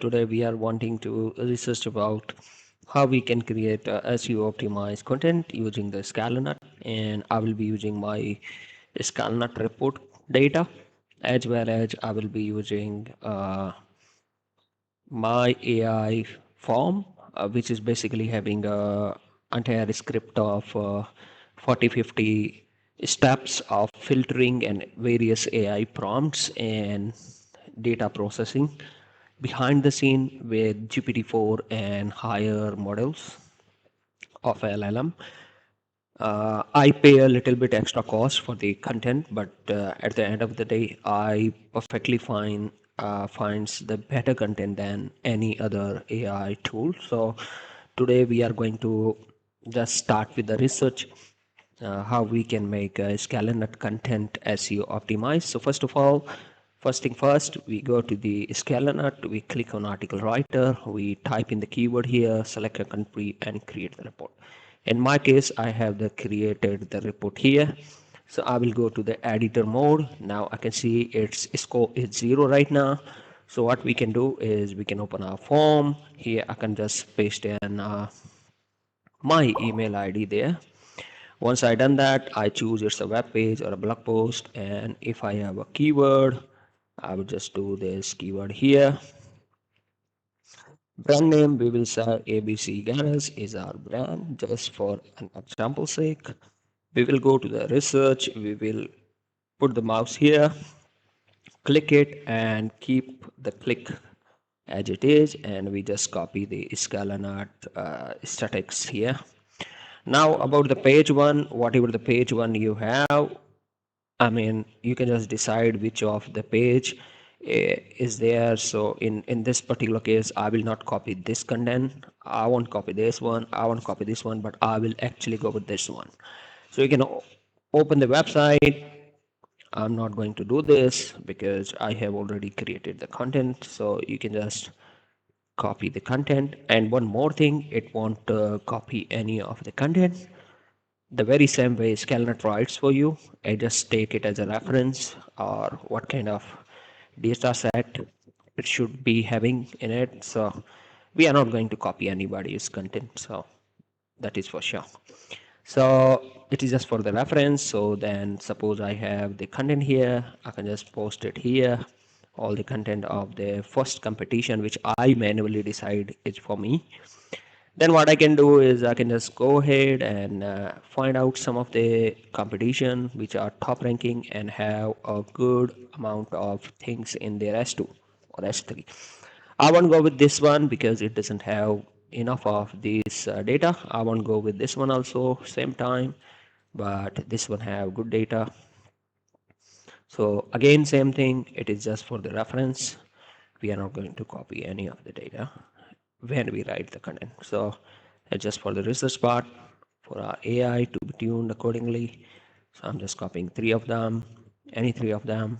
today we are wanting to research about how we can create SEO optimized content using the Scalenut, and I will be using my Scalenut report data, as well as I will be using my AI form, which is basically having a entire script of 40-50 steps of filtering and various AI prompts and data processing behind the scene with GPT-4 and higher models of LLM. I pay a little bit extra cost for the content, but at the end of the day, I perfectly fine finds the better content than any other AI tool. So today we are going to just start with the research how we can make Scalenut content SEO optimized. So first of all, first thing first, we go to the Scalenut, we click on article writer, we type in the keyword here, select a country and create the report. In my case, I have created the report here. So I will go to the editor mode. Now I can see its score is 0 right now. So what we can do is we can open our form. Here I can just paste in my email ID there. Once I done that, I choose it's a web page or a blog post, and if I have a keyword, I will just do this keyword here. Brand name, we will say ABC Garage is our brand, just for an example sake. We will go to the research, we will put the mouse here, click it and keep the click as it is, and we just copy the Scalenut statics here. Now about the page one, whatever the page one you have, I mean, you can just decide which of the page is there. So in this particular case, I will not copy this content. I won't copy this one. I won't copy this one, but I will actually go with this one. So you can open the website. I'm not going to do this because I have already created the content. So you can just copy the content. And one more thing, it won't copy any of the content the very same way Scalenut writes for you. I just take it as a reference or what kind of data set it should be having in it. So we are not going to copy anybody's content. So that is for sure. So it is just for the reference. So then suppose I have the content here, I can just post it here. All the content of the first competition, which I manually decide is for me. Then what I can do is I can just go ahead and find out some of the competition which are top ranking and have a good amount of things in their S2 or S3. I won't go with this one because it doesn't have enough of this data. I won't go with this one also same time, but this one have good data. So again, same thing, it is just for the reference. We are not going to copy any of the data when we write the content. So that's just for the research part for our AI to be tuned accordingly. So I'm just copying three of them, any three of them.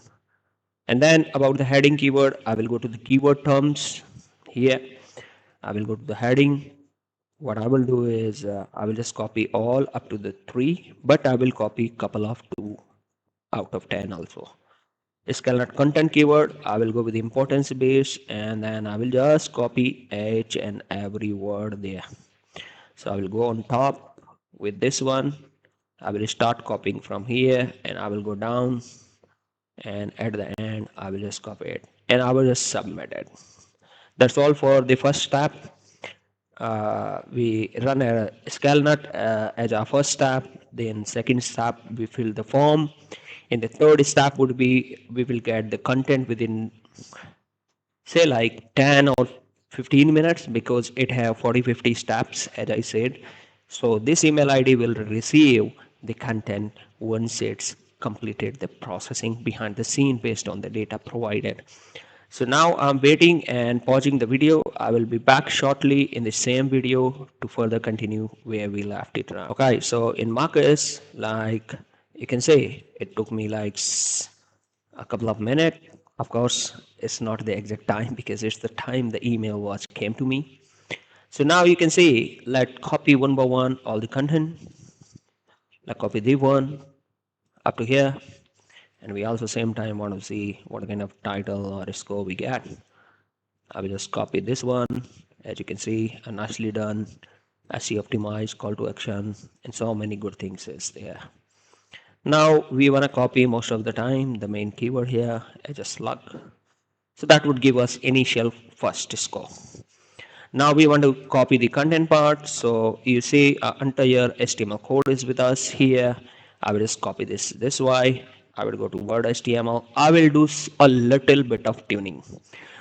And then about the heading keyword, I will go to the keyword terms here. I will go to the heading. What I will do is I will just copy all up to the 3, but I will copy couple of 2 out of 10 also. Scalenut content keyword, I will go with importance base, and then I will just copy each and every word there. So I will go on top with this one. I will start copying from here and I will go down, and at the end I will just copy it and I will just submit it. That's all for the first step. We run a Scalenut as our first step. Then second step, we fill the form. In the third step would be we will get the content within say like 10 or 15 minutes because it have 40-50 steps as I said. So this email ID will receive the content once it's completed the processing behind the scene based on the data provided. So now I'm waiting and pausing the video. I will be back shortly in the same video to further continue where we left it. Okay, so in my case, like you can say, it took me like a couple of minutes. Of course, it's not the exact time because it's the time the email was came to me. So now you can see, let's copy one by one all the content. Let's copy the one up to here. And we also same time want to see what kind of title or score we get. I will just copy this one. As you can see, nicely done. SEO optimized, call to action, and so many good things is there. Now we want to copy most of the time the main keyword here as a slug. So that would give us initial first score. Now we want to copy the content part. So you see entire HTML code is with us here. I will just copy this way. I will go to Word HTML. I will do a little bit of tuning.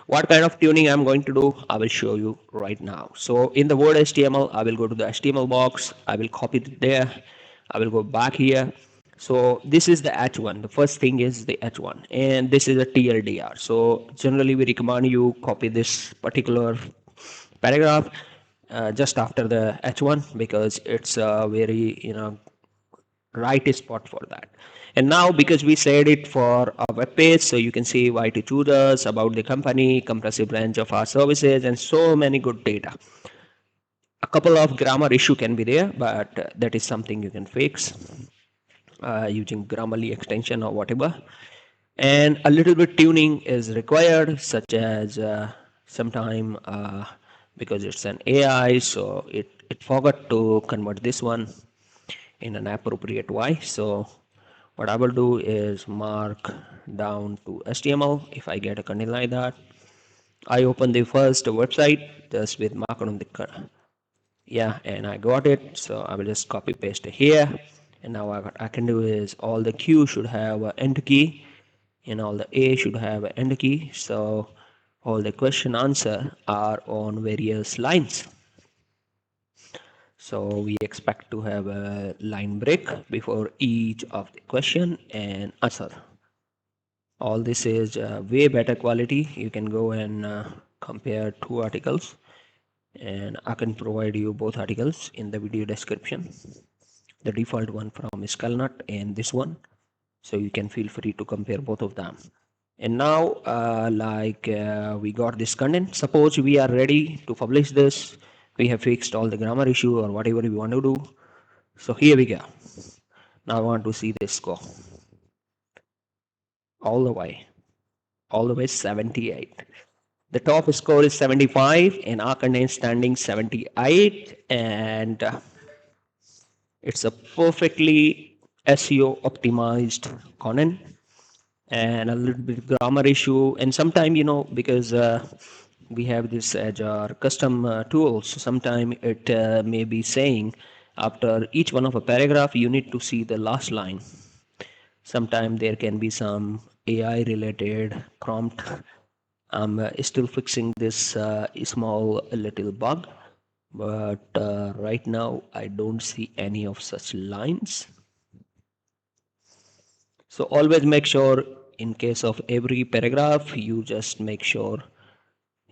What kind of tuning I'm going to do, I will show you right now. So in the Word HTML, I will go to the HTML box. I will copy it there. I will go back here. So this is the H1. The first thing is the H1, and this is a TLDR. So generally we recommend you copy this particular paragraph just after the H1 because it's a very right spot for that. And now because we said it for a web page, so you can see why to choose us, about the company, comprehensive range of our services, and so many good data. A couple of grammar issue can be there, but that is something you can fix using Grammarly extension or whatever. And a little bit tuning is required, such as sometime because it's an AI, so it forgot to convert this one in an appropriate way. So what I will do is mark down to HTML. If I get a content like that, I open the first website just with mark on the yeah, and I got it. So I will just copy paste it here. And now what I can do is all the Q should have an end key and all the A should have an end key. So all the question answer are on various lines. So we expect to have a line break before each of the question and answer. All this is way better quality. You can go and compare two articles, and I can provide you both articles in the video description. The default one from Scalenut and this one, so you can feel free to compare both of them. And now we got this content. Suppose we are ready to publish this. We have fixed all the grammar issue or whatever we want to do. So here we go. Now I want to see this go all the way, 78. The top score is 75 and our content standing 78, and it's a perfectly SEO optimized content and a little bit grammar issue. And sometimes, because we have this as our custom tools, sometimes it may be saying after each one of a paragraph, you need to see the last line. Sometimes there can be some AI related prompt. I'm still fixing this small little bug, but right now I don't see any of such lines. So always make sure in case of every paragraph, you just make sure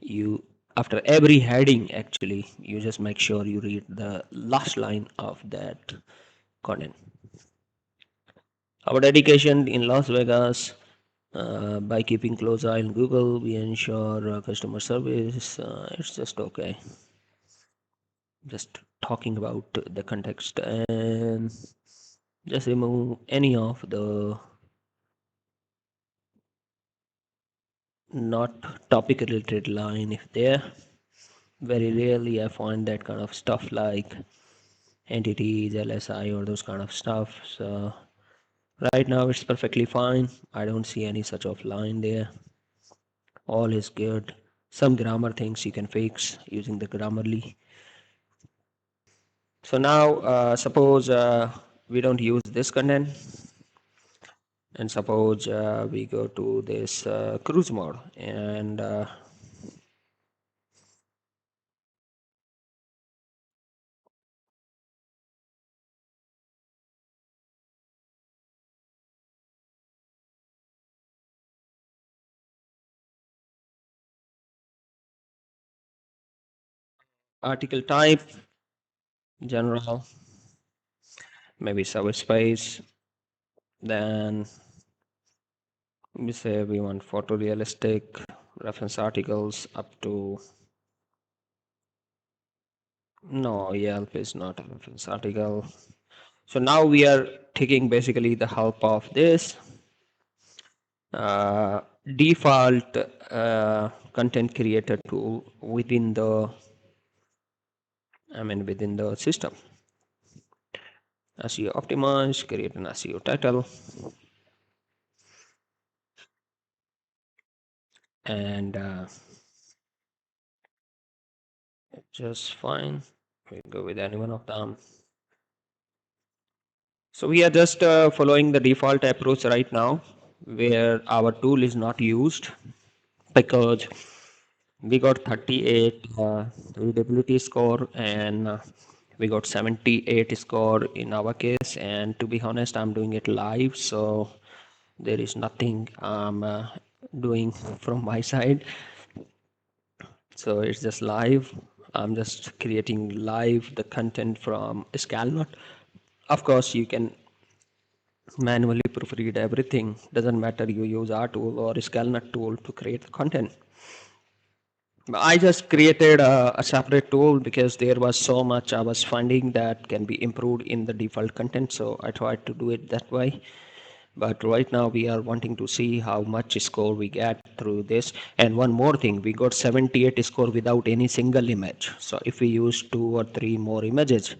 you, after every heading actually, you just make sure you read the last line of that content. Our dedication in Las Vegas, by keeping close eye on Google, we ensure customer service. It's just okay. Just talking about the context, and just remove any of the not topic related line if there. Very rarely I find that kind of stuff like entities, LSI, or those kind of stuff. So right now it's perfectly fine. I don't see any such of line there. All is good. Some grammar things you can fix using the Grammarly. So now suppose we don't use this content, and suppose we go to this cruise mode and article type, general, maybe service space, then we say we want photorealistic, reference articles up to, no, Yelp is not a reference article. So now we are taking basically the help of this default content creator tool within the within the system. SEO optimized, create an SEO title, and just fine. We go with any one of them. So we are just following the default approach right now, where our tool is not used because we got 38 readability score, and we got 78 score in our case. And to be honest, I'm doing it live, so there is nothing I'm doing from my side. So it's just live. I'm just creating live the content from Scalenut. Of course, you can manually proofread everything. Doesn't matter you use our tool or Scalenut tool to create the content. I just created a separate tool because there was so much I was finding that can be improved in the default content. So I tried to do it that way. But right now we are wanting to see how much score we get through this. And one more thing, we got 78 score without any single image. So if we use 2 or 3 more images,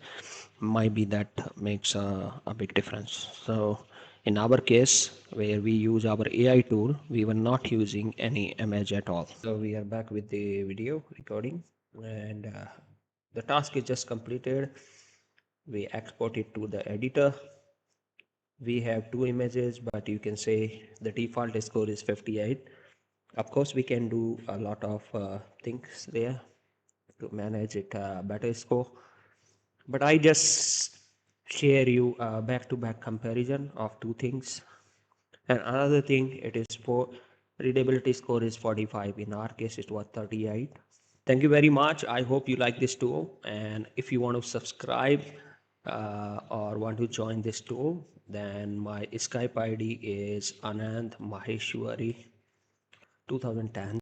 maybe that makes a big difference. So in our case, where we use our AI tool, we were not using any image at all. So we are back with the video recording, and the task is just completed. We export it to the editor. We have 2 images, but you can say the default score is 58. Of course, we can do a lot of things there to manage it better score, but I just share you a back-to-back comparison of 2 things. And another thing, it is for readability score is 45. In our case, it was 38. Thank you very much. I hope you like this tool. And if you want to subscribe or want to join this tool, then my Skype ID is Anand Maheshwari 2010.